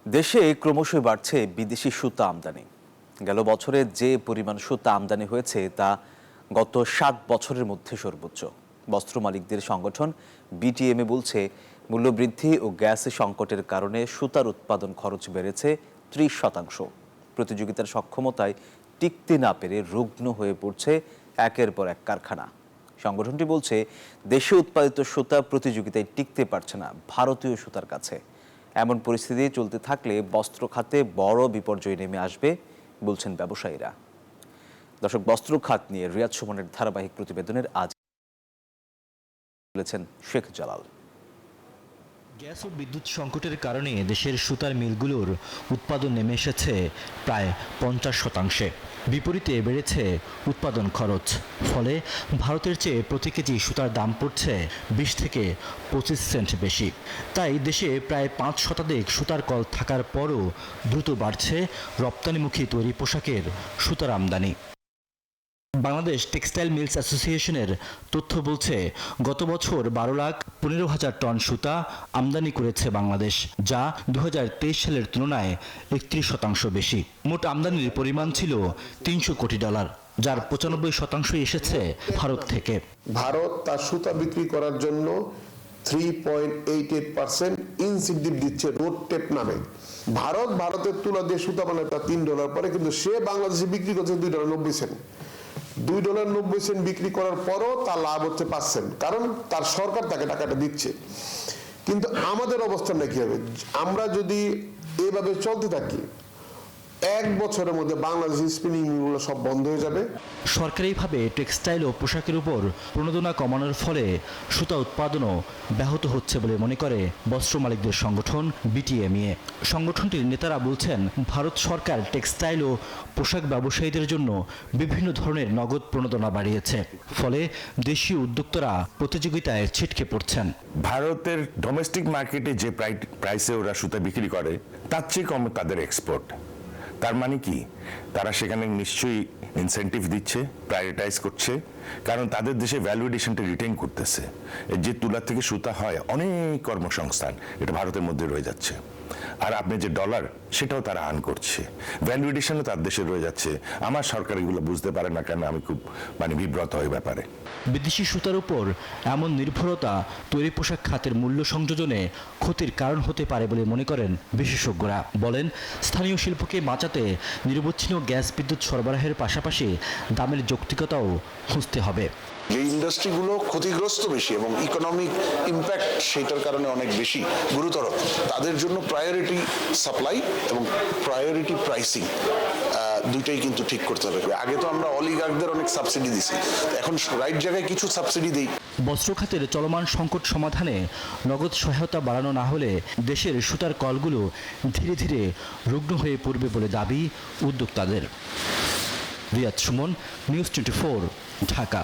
দেশে ক্রমশই বাড়ছে বিদেশি সুতা আমদানি। গেল বছরে যে পরিমাণ সুতা আমদানি হয়েছে তা গত ৭ বছরের মধ্যে সর্বোচ্চ। বস্ত্র মালিকদের সংগঠন বিটিএমএ বলছে, মূল্যবৃদ্ধি ও গ্যাস সংকটের কারণে সুতার উৎপাদন খরচ বেড়েছে ৩০%। প্রতিযোগিতার সক্ষমতায় টিকতে না পেরে রুগ্ন হয়ে পড়ছে একের পর এক কারখানা। সংগঠনটি বলছে, দেশে উৎপাদিত সুতা প্রতিযোগিতায় টিকতে পারছে না ভারতীয় সুতার কাছে। এমন পরিস্থিতি চলতে থাকলে বস্ত্র খাতে বড় বিপর্যয় নেমে আসবে বলছেন ব্যবসায়ীরা। দর্শক, বস্ত্র খাত নিয়ে রিয়াদ সুমনের ধারাবাহিক প্রতিবেদনের আজ বলেছেন শেখ জালাল। গ্যাস ও বিদ্যুৎ সংকটের কারণে দেশের সুতার মিলগুলোর উৎপাদন নেমে এসেছে প্রায় ৫০%। বিপরীতে বেড়েছে উৎপাদন খরচ। ফলে ভারতের চেয়ে প্রতি কেজি সুতার দাম পড়ছে ২০ থেকে ২৫ সেন্ট বেশি। তাই দেশে প্রায় ৫ শতাধিক সুতার কল থাকার পরও দ্রুত বাড়ছে রপ্তানিমুখী তৈরি পোশাকের সুতার আমদানি। বাংলাদেশ টেক্সটাইল মিলস অ্যাসোসিয়েশনের তথ্য বলছে, গত বছর ১২,১৫,০০০ টন সুতা আমদানি করেছে বাংলাদেশ, যা ২০২৩ সালের তুলনায় ৩১% বেশি। মোট আমদানির পরিমাণ ছিল $৩০০ কোটি, যার ৯৫% এসেছে ভারত থেকে। ভারত তার সুতা বিক্রি করার জন্য 3.88% ইনসেন্টিভ দিচ্ছে রোড টেপ নামে। ভারতের তুলা দিয়ে সুতা বানায় তার $3 পরে, কিন্তু সে বাংলাদেশে বিক্রি করছে $2.90। $2.90 বিক্রি করার পরও তার লাভ হচ্ছে 5 কারণ তার সরকার তাকে টাকাটা দিচ্ছে। কিন্তু আমাদের অবস্থানটা কি হবে? আমরা যদি এভাবে চলতে থাকি, 1 বছরের মধ্যে বাংলাদেশের স্পিনিং মিলগুলো সব বন্ধ হয়ে যাবে। সরকারিভাবে টেক্সটাইল ও পোশাকের উপর প্রণোদনা কমানোর ফলে সুতা উৎপাদনও ব্যাহত হচ্ছে বলে মনে করে বস্ত্র মালিকদের সংগঠন বিটিএমএ। সংগঠনটির নেতারা বলছেন, ভারত সরকার টেক্সটাইল ও পোশাক ব্যবসায়ীদের জন্য বিভিন্ন ধরনের নগদ প্রণোদনা বাড়িয়েছে। ফলে দেশীয় উদ্যোক্তারা প্রতিযোগিতায় ছিটকে পড়ছেন। ভারতের ডোমেস্টিক মার্কেটে যে প্রাইসে ওরা সুতা বিক্রি করে তার চেয়ে কম তাদের এক্সপোর্ট। তার মানে কি, তারা সেখানে নিশ্চয়ই ইনসেন্টিভ দিচ্ছে, প্রায়োরিটাইজ করছে, কারণ তাদের দেশে ভ্যালু এডিশনটা রিটেইন করতেছে। যে তুলা থেকে সুতা হয়, অনেক কর্মসংস্থান এটা ভারতের মধ্যে রয়ে যাচ্ছে। আর আপনি যে ডলার, সেটাও তারা আর্ন করছে, ভ্যালু এডিশনও তার দেশে রয়ে যাচ্ছে। আমার সরকার এগুলো বুঝতে পারে না কেন, আমি খুব বিব্রত হয়ে ব্যাপারে। বিদেশি সুতার উপর এমন নির্ভরতা তৈরি পোশাক খাতের মূল্য সংযোজনে ক্ষতির কারণ হতে পারে বলে মনে করেন বিশেষজ্ঞরা। বলেন, স্থানীয় শিল্পকে বাঁচাতে নিরবচ্ছিন্ন গ্যাস বিদ্যুৎ সরবরাহের পাশাপাশি দামের যৌক্তিকতাও খুঁজতে হবে। যে ইন্ডাস্ট্রিগুলো ক্ষতিগ্রস্ত বেশি এবং ইকোনমিক ইম্প্যাক্ট সেটার কারণে অনেক বেশি গুরুতর, তাদের জন্য প্রায়োরিটি সাপ্লাই এবং প্রায়োরিটি প্রাইসিং দুইটাই কিন্তু ঠিক করতে হবে। আগে তো আমরা অলিগার্কদের অনেক সাবসিডি দিছি, এখন রাইট জায়গায় কিছু সাবসিডি দেই। বস্ত্র খাতের চলমান সংকট সমাধানে নগদ সহায়তা বাড়ানো না হলে দেশের সুতার কলগুলো ধীরে ধীরে রুগ্ন হয়ে পড়বে বলে দাবি উদ্যোক্তাদের। রিয়াদ সুমন, নিউজ 24, ঢাকা।